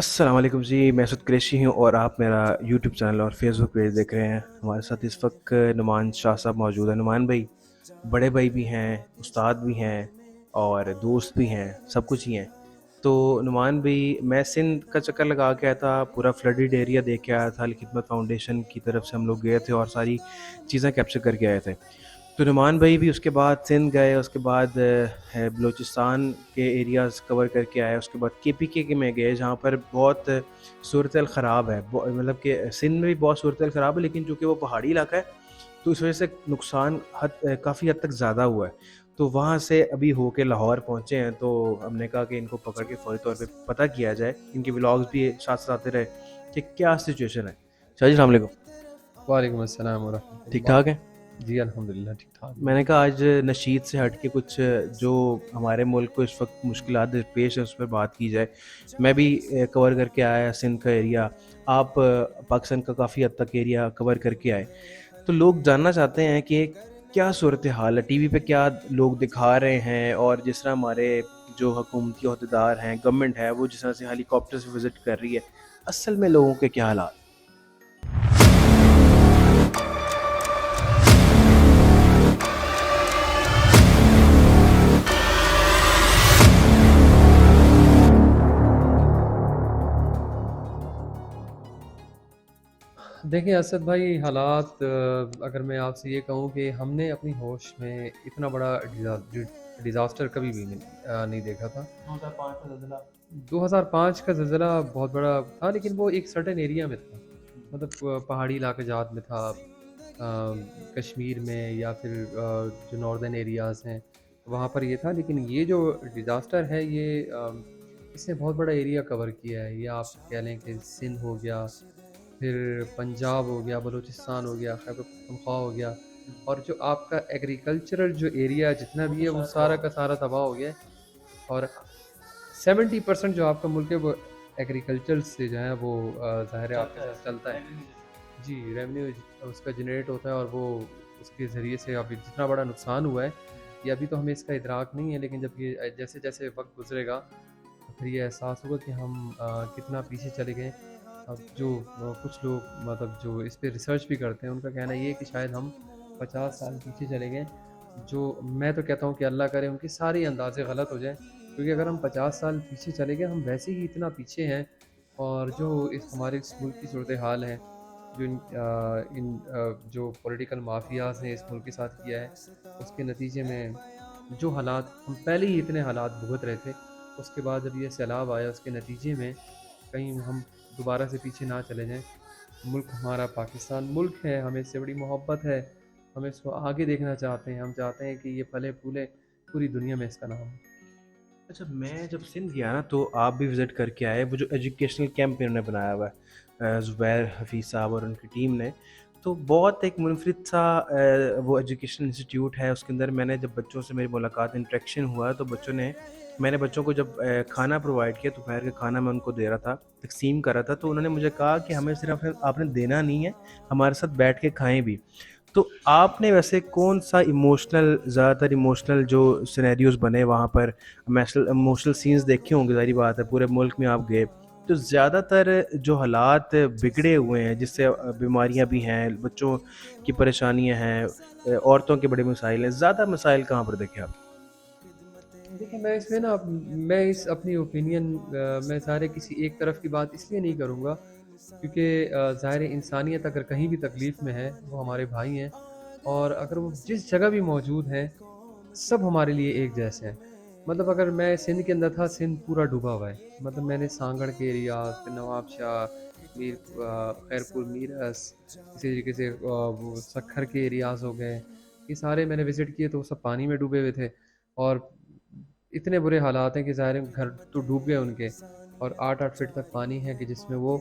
السلام علیکم جی، میں اسد قریشی ہوں اور آپ میرا یوٹیوب چینل اور فیس بک پیج دیکھ رہے ہیں. ہمارے ساتھ اس وقت نعمان شاہ صاحب موجود ہیں. نعمان بھائی بڑے بھائی بھی ہیں، استاد بھی ہیں اور دوست بھی ہیں، سب کچھ ہی ہیں. تو نعمان بھائی، میں سندھ کا چکر لگا کے آیا تھا، پورا فلڈڈ ایریا دیکھ کے آیا تھا. خدمت فاؤنڈیشن کی طرف سے ہم لوگ گئے تھے اور ساری چیزیں کیپچر کر کے آئے تھے. تو نعمان بھائی بھی اس کے بعد سندھ گئے، اس کے بعد بلوچستان کے ایریاز کور کر کے آئے، اس کے بعد کے پی کے میں گئے جہاں پر بہت صورتحال خراب ہے. مطلب کہ سندھ میں بھی بہت صورتحال خراب ہے، لیکن چونکہ وہ پہاڑی علاقہ ہے تو اس وجہ سے نقصان کافی حد تک زیادہ ہوا ہے. تو وہاں سے ابھی ہو کے لاہور پہنچے ہیں، تو ہم نے کہا کہ ان کو پکڑ کے فوری طور پہ پتہ کیا جائے. ان کے ولاگز بھی ساتھ ساتھ آتے رہے کہ کیا سچویشن ہے. شاہ جی السلام علیکم. وعلیکم السلام ورحمۃ ٹھیک اللہ. ٹھاک ہیں؟ جی الحمدللہ ٹھیک ٹھاک. میں نے کہا آج نشید سے ہٹ کے کچھ جو ہمارے ملک کو اس وقت مشکلات پیش ہے اس پر بات کی جائے. میں بھی کور کر کے آیا سندھ کا ایریا، آپ پاکستان کا کافی حد تک ایریا کور کر کے آئے. تو لوگ جاننا چاہتے ہیں کہ کیا صورتحال ہے، ٹی وی پہ کیا لوگ دکھا رہے ہیں، اور جس طرح ہمارے جو حکومتی عہدیدار ہیں، گورنمنٹ ہے، وہ جس طرح سے ہیلی کاپٹر سے وزٹ کر رہی ہے، اصل میں لوگوں کے کیا حالات. دیکھیں اسد بھائی، حالات اگر میں آپ سے یہ کہوں کہ ہم نے اپنی ہوش میں اتنا بڑا ڈیزاسٹر کبھی بھی نہیں دیکھا تھا. 2005 کا زلزلہ بہت بڑا تھا، لیکن وہ ایک سرٹن ایریا میں تھا، مطلب پہاڑی علاقے جات میں تھا، کشمیر میں یا پھر جو ناردرن ایریاز ہیں وہاں پر یہ تھا. لیکن یہ جو ڈیزاسٹر ہے یہ اس نے بہت بڑا ایریا کور کیا ہے. یہ آپ کہہ لیں کہ سندھ ہو گیا، پھر پنجاب ہو گیا، بلوچستان ہو گیا، خیبر پختونخوا ہو گیا، اور جو آپ کا ایگریکلچرل جو ایریا جتنا بھی ہے وہ سارا کا سارا تباہ ہو گیا ہے. اور 70% جو آپ کا ملک ہے وہ ایگریکلچر سے جو ہے وہ ظاہر ہے آپ کے ساتھ چلتا ہے. جی ریونیو اس کا جنریٹ ہوتا ہے، اور وہ اس کے ذریعے سے ابھی جتنا بڑا نقصان ہوا ہے یہ ابھی تو ہمیں اس کا ادراک نہیں ہے، لیکن جب یہ جیسے جیسے وقت گزرے گا تو پھر یہ احساس ہوگا کہ ہم کتنا پیچھے چلے گئے. اب جو کچھ لوگ مطلب جو اس پہ ریسرچ بھی کرتے ہیں ان کا کہنا یہ ہے کہ شاید ہم 50 سال پیچھے چلے گئے. جو میں تو کہتا ہوں کہ اللہ کرے ان کے سارے اندازے غلط ہو جائیں، کیونکہ اگر ہم 50 سال پیچھے چلے گئے ہم ویسے ہی اتنا پیچھے ہیں. اور جو اس ہمارے اس ملک کی صورتحال ہے، جو ان جو پولیٹیکل مافیاز نے اس ملک کے ساتھ کیا ہے، اس کے نتیجے میں جو حالات ہم پہلے ہی اتنے حالات بھگت رہے تھے، اس کے بعد جب یہ سیلاب آیا اس کے نتیجے میں کہیں ہم دوبارہ سے پیچھے نہ چلے جائیں. ملک ہمارا پاکستان ملک ہے، ہمیں اس سے بڑی محبت ہے، ہم اس کو آگے دیکھنا چاہتے ہیں، ہم چاہتے ہیں کہ یہ پھلے پھولے پوری دنیا میں اس کا نام ہو. اچھا، میں جب سندھ گیا نا تو آپ بھی وزٹ کر کے آئے. وہ جو ایجوکیشنل کیمپ انہوں نے بنایا ہوا ہے زبیر حفیظ صاحب اور ان کی ٹیم نے، تو بہت ایک منفرد سا وہ ایجوکیشنل انسٹیٹیوٹ ہے. اس کے اندر میں نے جب بچوں سے میری ملاقات انٹریکشن ہوا تو میں نے بچوں کو جب کھانا پرووائڈ کیا، دوپہر کا کھانا میں ان کو دے رہا تھا، تقسیم کر رہا تھا، تو انہوں نے مجھے کہا کہ ہمیں صرف آپ نے دینا نہیں ہے، ہمارے ساتھ بیٹھ کے کھائیں بھی. تو آپ نے ویسے کون سا زیادہ تر ایموشنل جو سینیریوز بنے وہاں پر، ایموشنل سینز دیکھے ہوں گے، ظاہری بات ہے پورے ملک میں آپ گئے، تو زیادہ تر جو حالات بگڑے ہوئے ہیں جس سے بیماریاں بھی ہیں، بچوں کی پریشانیاں ہیں، عورتوں کے بڑے مسائل ہیں، زیادہ مسائل کہاں پر دیکھے آپ؟ دیکھیں میں اس میں نا میں اس اپنی اوپینین میں ظاہر کسی ایک طرف کی بات اس لیے نہیں کروں گا کیونکہ ظاہر انسانیت اگر کہیں بھی تکلیف میں ہے وہ ہمارے بھائی ہیں، اور اگر وہ جس جگہ بھی موجود ہیں سب ہمارے لیے ایک جیسے ہیں. مطلب اگر میں سندھ کے اندر تھا، سندھ پورا ڈوبا ہوا ہے. مطلب میں نے سانگڑ کے ایریاز، پھر نواب شاہ، خیر پور، میرس، اسی طریقے سے وہ سکھر کے ایریاز ہو گئے، یہ سارے میں نے وزٹ کیے تو وہ سب پانی میں ڈوبے ہوئے تھے. اور اتنے برے حالات ہیں کہ ظاہر گھر تو ڈوب گئے ان کے، اور 8-8 فٹ تک پانی ہے کہ جس میں وہ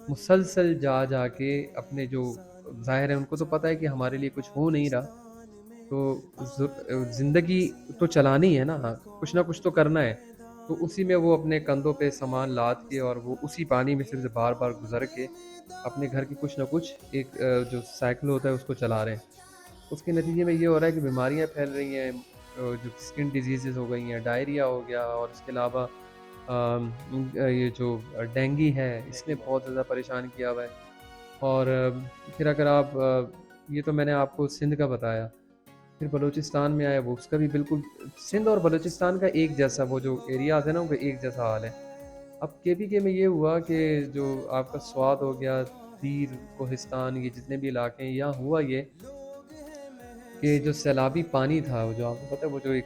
مسلسل جا جا کے اپنے جو ظاہر ہے ان کو تو پتہ ہے کہ ہمارے لیے کچھ ہو نہیں رہا، تو زندگی تو چلانی ہے نا، کچھ نہ کچھ تو کرنا ہے. تو اسی میں وہ اپنے کندھوں پہ سامان لاد کے اور وہ اسی پانی میں سے بار بار گزر کے اپنے گھر کی کچھ نہ کچھ ایک جو سائیکل ہوتا ہے اس کو چلا رہے ہیں. اس کے نتیجے میں یہ ہو رہا ہے کہ بیماریاں پھیل رہی ہیں، جو اسکن ڈیزیزز ہو گئی ہیں، ڈائریا ہو گیا، اور اس کے علاوہ یہ جو ڈینگی ہے اس نے بہت زیادہ پریشان کیا ہوا ہے. اور پھر اگر آپ یہ تو میں نے آپ کو سندھ کا بتایا. پھر بلوچستان میں آیا، وہ اس کا بھی بالکل سندھ اور بلوچستان کا ایک جیسا، وہ جو ایریاز ہیں نا ان کا ایک جیسا حال ہے. اب کے پی کے میں یہ ہوا کہ جو آپ کا سوات ہو گیا، دیر، کوہستان، یہ جتنے بھی علاقے ہیں، یہاں ہوا یہ کہ جو سیلابی پانی تھا، وہ جو آپ کو پتہ ہے، وہ جو ایک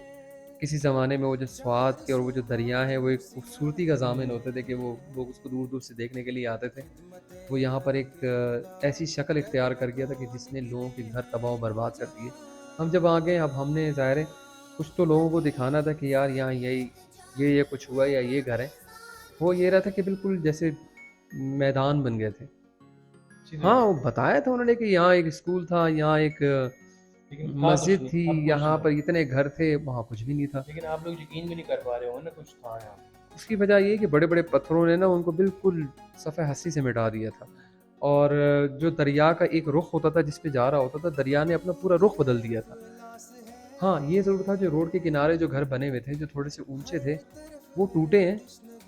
کسی زمانے میں وہ جو سوات کے اور وہ جو دریا ہیں وہ ایک خوبصورتی کا ضامن ہوتے تھے کہ وہ لوگ اس کو دور دور سے دیکھنے کے لیے آتے تھے. وہ یہاں پر ایک ایسی شکل اختیار کر گیا تھا کہ جس نے لوگوں کے گھر تباہ و برباد کر دیے. ہم جب آ گئے، اب ہم نے ظاہر ہے کچھ تو لوگوں کو دکھانا تھا کہ یار یہاں یہ کچھ ہوا یا یہ گھر ہے. وہ یہ رہا تھا کہ بالکل جیسے میدان بن گئے تھے. ہاں وہ بتایا تھا انہوں نے کہ یہاں ایک اسکول تھا، یہاں ایک مسجد تھی، یہاں پر اتنے گھر تھے، وہاں کچھ بھی نہیں تھا. لیکن آپ لوگ یقین بھی نہیں کر پا رہے ہو نا کچھ تھا یہاں. اس کی وجہ یہ کہ بڑے بڑے پتھروں نے نا ان کو بالکل صفحہ ہستی سے مٹا دیا تھا. اور جو دریا کا ایک رخ ہوتا تھا جس پہ جا رہا ہوتا تھا، دریا نے اپنا پورا رخ بدل دیا تھا. ہاں یہ ضرور تھا جو روڈ کے کنارے جو گھر بنے ہوئے تھے جو تھوڑے سے اونچے تھے وہ ٹوٹے ہیں.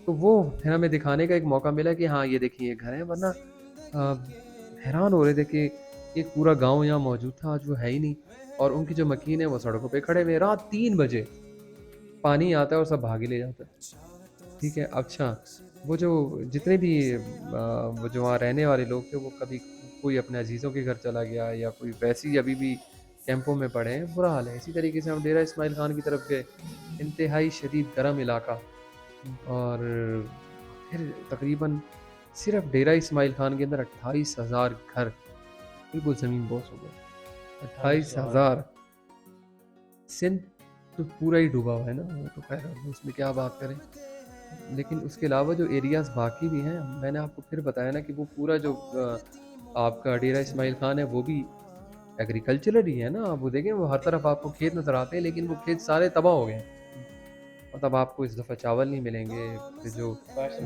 تو وہ پھر ہمیں دکھانے کا ایک موقع ملا کہ ہاں یہ دیکھیں یہ گھر ہیں. ورنہ حیران ہو رہے تھے کہ ایک پورا گاؤں یہاں موجود تھا جو ہے ہی نہیں. اور ان کی جو مکین ہے وہ سڑکوں پہ کھڑے ہوئے، رات 3 بجے پانی آتا ہے اور سب بھاگے لے جاتا ہے. ٹھیک ہے. اچھا وہ جو جتنے بھی وہ جو وہاں رہنے والے لوگ تھے، وہ کبھی کوئی اپنے عزیزوں کے گھر چلا گیا یا کوئی ویسی ابھی بھی کیمپوں میں پڑے ہیں. برا حال ہے. اسی طریقے سے ہم ڈیرہ اسماعیل خان کی طرف گئے، انتہائی شدید گرم علاقہ. اور پھر تقریباً صرف ڈیرہ اسماعیل خان کے اندر 28,000 گھر بالکل زمین بوس ہو گئے. 28,000. سندھ تو پورا ہی ڈوبا ہوا ہے نا، وہ تو خیر اس میں کیا بات کریں. لیکن اس کے علاوہ جو ایریاز باقی بھی ہیں، میں نے آپ کو پھر بتایا نا کہ وہ پورا جو آپ کا ڈیرہ اسماعیل خان ہے وہ بھی ایگریکلچرل ہی ہے نا. آپ وہ دیکھیں، وہ ہر طرف آپ کو کھیت نظر آتے ہیں، لیکن وہ کھیت سارے تباہ ہو گئے ہیں. مطلب آپ کو اس دفعہ چاول نہیں ملیں گے، پھر جو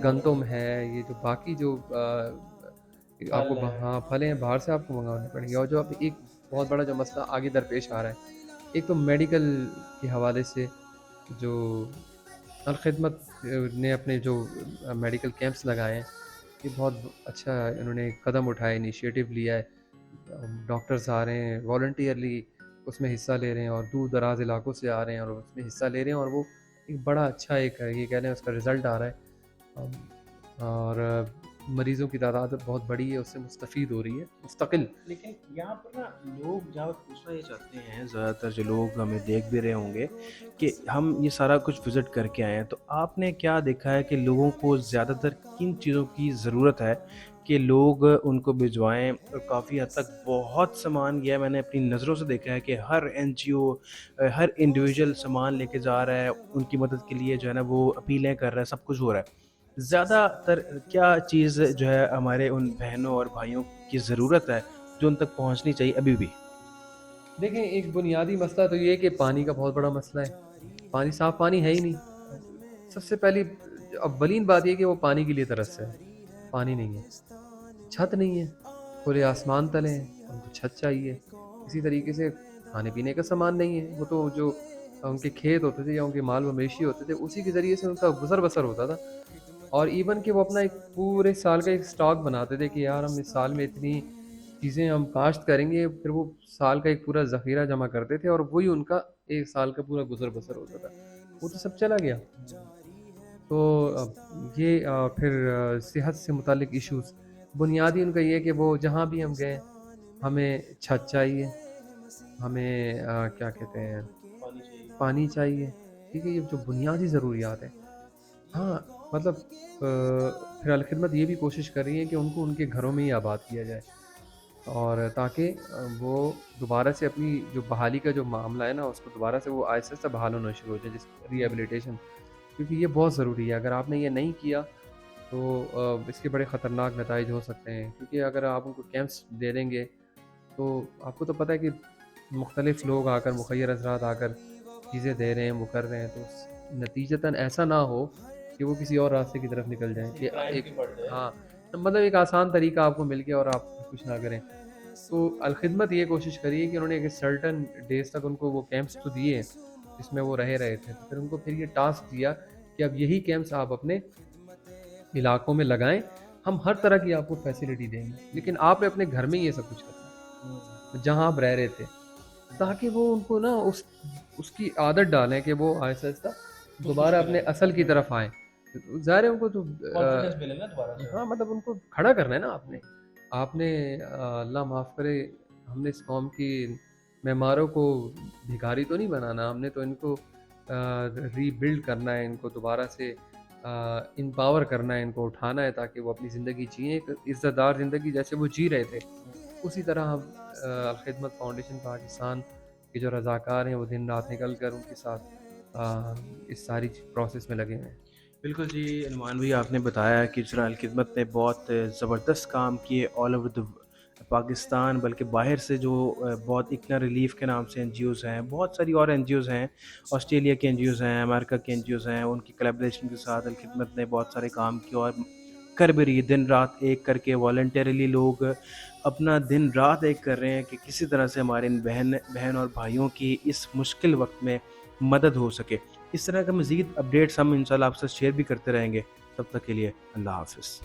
گندم ہے، یہ جو باقی جو آپ کو ہاں پھل ہیں باہر سے آپ کو منگوانے پڑیں گے. اور جو اب ایک بہت بڑا جو مسئلہ آگے درپیش آ رہا ہے، ایک تو میڈیکل کے حوالے سے جو الخدمت نے اپنے جو میڈیکل کیمپس لگائے ہیں، یہ بہت اچھا انہوں نے قدم اٹھایا، انیشیٹو لیا ہے. ڈاکٹرز آ رہے ہیں والنٹیئرلی اس میں حصہ لے رہے ہیں، اور دور دراز علاقوں سے آ رہے ہیں اور اس میں حصہ لے رہے ہیں. اور وہ ایک بڑا اچھا ایک یہ کہہ لیں اس کا رزلٹ آ رہا ہے. اور مریضوں کی تعداد بہت بڑی ہے، اس سے مستفید ہو رہی ہے مستقل. لیکن یہاں پر نا لوگ جہاں پوچھنا یہ چاہتے ہیں، زیادہ تر جو لوگ ہمیں دیکھ بھی رہے ہوں گے کہ ہم یہ سارا کچھ وزٹ کر کے آئے ہیں، تو آپ نے کیا دیکھا ہے کہ لوگوں کو زیادہ تر کن چیزوں کی ضرورت ہے کہ لوگ ان کو بھجوائیں؟ اور کافی حد تک بہت سامان گیا ہے، میں نے اپنی نظروں سے دیکھا ہے کہ ہر این جی او، ہر انڈیویجول سامان لے کے جا رہا ہے، ان کی مدد کے لیے جو ہے نا وہ اپیلیں کر رہا ہے، سب کچھ ہو رہا ہے. زیادہ تر کیا چیز جو ہے ہمارے ان بہنوں اور بھائیوں کی ضرورت ہے جو ان تک پہنچنی چاہیے ابھی بھی؟ دیکھیں ایک بنیادی مسئلہ تو یہ ہے کہ پانی کا بہت بڑا مسئلہ ہے. پانی، صاف پانی ہے ہی نہیں. سب سے پہلی اولین بات یہ کہ وہ پانی کے لیے ترس ہے. پانی نہیں ہے، چھت نہیں ہے، کھلے آسمان تلے ہیں، ان کو چھت چاہیے. اسی طریقے سے کھانے پینے کا سامان نہیں ہے. وہ تو جو ان کے کھیت ہوتے تھے یا ان کے مال مویشی ہوتے تھے اسی کے ذریعے سے ان کا گزر بسر ہوتا تھا. اور ایون کہ وہ اپنا ایک پورے سال کا ایک سٹاک بناتے تھے کہ یار ہم اس سال میں اتنی چیزیں ہم کاشت کریں گے. پھر وہ سال کا ایک پورا ذخیرہ جمع کرتے تھے اور وہی ان کا ایک سال کا پورا گزر بسر ہوتا تھا. وہ تو سب چلا گیا. تو یہ پھر صحت سے متعلق ایشوز بنیادی ان کا یہ کہ وہ جہاں بھی ہم گئے ہمیں چھت چاہیے، ہمیں کیا کہتے ہیں پانی چاہیے. ٹھیک ہے، یہ جو بنیادی ضروریات ہیں. ہاں مطلب پھر الخدمت یہ بھی کوشش کر رہی ہے کہ ان کو ان کے گھروں میں ہی آباد کیا جائے، اور تاکہ وہ دوبارہ سے اپنی جو بحالی کا جو معاملہ ہے نا اس کو دوبارہ سے وہ آہستہ آہستہ بحال ہونا شروع ہو جائے، جس ری ایبلیٹیشن. کیونکہ یہ بہت ضروری ہے. اگر آپ نے یہ نہیں کیا تو اس کے بڑے خطرناک نتائج ہو سکتے ہیں. کیونکہ اگر آپ ان کو کیمپس دے دیں گے تو آپ کو تو پتہ ہے کہ مختلف لوگ آ کر، مخیر حضرات آ کر چیزیں دے رہے ہیں، وہ کر رہے ہیں، تو نتیجتاً ایسا نہ ہو کہ وہ کسی اور راستے کی طرف نکل جائیں کہ ایک ہاں مطلب ایک آسان طریقہ آپ کو مل گیا اور آپ کچھ نہ کریں. تو الخدمت یہ کوشش کری ہے کہ انہوں نے ایک سرٹن ڈیز تک ان کو وہ کیمپس تو دیے جس میں وہ رہے تھے. تو پھر ان کو پھر یہ ٹاسک دیا کہ اب یہی کیمپس آپ اپنے علاقوں میں لگائیں, ہم ہر طرح کی آپ کو فیسلٹی دیں گے, لیکن آپ نے اپنے گھر میں ہی یہ سب کچھ کرنا ہے جہاں آپ رہ رہے تھے, تاکہ وہ ان کو نا اس کی عادت ڈالیں کہ وہ آہستہ آہستہ دوبارہ اپنے اصل کی طرف آئیں. ظاہر ہے ان کو تو ہاں مطلب ان کو کھڑا کرنا ہے نا آپ نے اللہ معاف کرے, ہم نے اس قوم کی معماروں کو بھکاری تو نہیں بنانا, ہم نے تو ان کو ری بلڈ کرنا ہے, ان کو دوبارہ سے امپاور کرنا ہے, ان کو اٹھانا ہے تاکہ وہ اپنی زندگی جئیں ایک عزت دار زندگی جیسے وہ جی رہے تھے. اسی طرح ہم الخدمت فاؤنڈیشن پاکستان کے جو رضاکار ہیں وہ دن رات نکل کر ان کے ساتھ اس ساری پروسیس میں لگے ہوئے ہیں. بالکل جی نعمان بھائی, آپ نے بتایا کہ جنرال الخدمت نے بہت زبردست کام کیے آل اوور پاکستان, بلکہ باہر سے جو بہت اکنا ریلیف کے نام سے این جی اوز ہیں, بہت ساری اور این جی اوز ہیں, آسٹریلیا کے این جی اوز ہیں, امریکہ کے این جی اوز ہیں, ان کی کلیبریشن کے ساتھ الخدمت نے بہت سارے کام کیے اور کر بھی رہی ہے دن رات ایک کر کے. والنٹیرلی لوگ اپنا دن رات ایک کر رہے ہیں کہ کسی طرح سے ہمارے ان بہن اور بھائیوں کی اس مشکل وقت میں مدد ہو سکے. اس طرح کا مزید اپڈیٹس ہم انشاءاللہ آپ سے شیئر بھی کرتے رہیں گے. تب تک کے لیے اللہ حافظ.